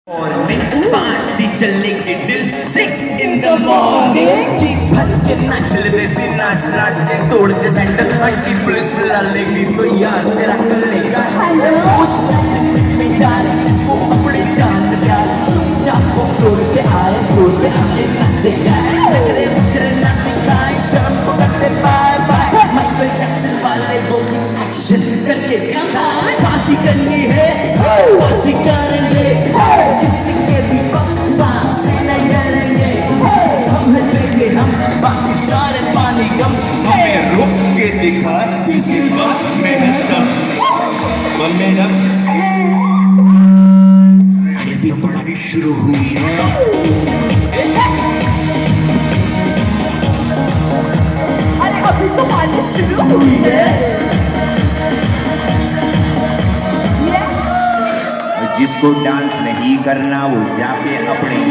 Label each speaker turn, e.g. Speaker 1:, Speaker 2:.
Speaker 1: Party चलेगी till 6 in the morning। जी भर के नाच लेते नाच नाच के तोड़ के सैंडल आंटी पुलिस बुला लेगी तो यार तेरा कर लेगा में जान जिसको अपनी जान प्यार चुपचाप को तोड़ के आए नाचेगा तेरे तेरे नाच दिखाए शाम को करते बाय बाय माइकल जैक्सन वाले दो एक्शन करके दिखाए पार्टी करनी है पार्टी करेंगे किसी के भी पास से नहीं डरेंगे हम लेंगे हम बाकी सारे पानी गम हमें रोक के दिखाए इसके बाद मेहनत मेरा अभी पढ़ाई शुरू हुई है अरे अभी तो पढ़ाई शुरू हुई है जिसको डांस नहीं करना वो जाके अपने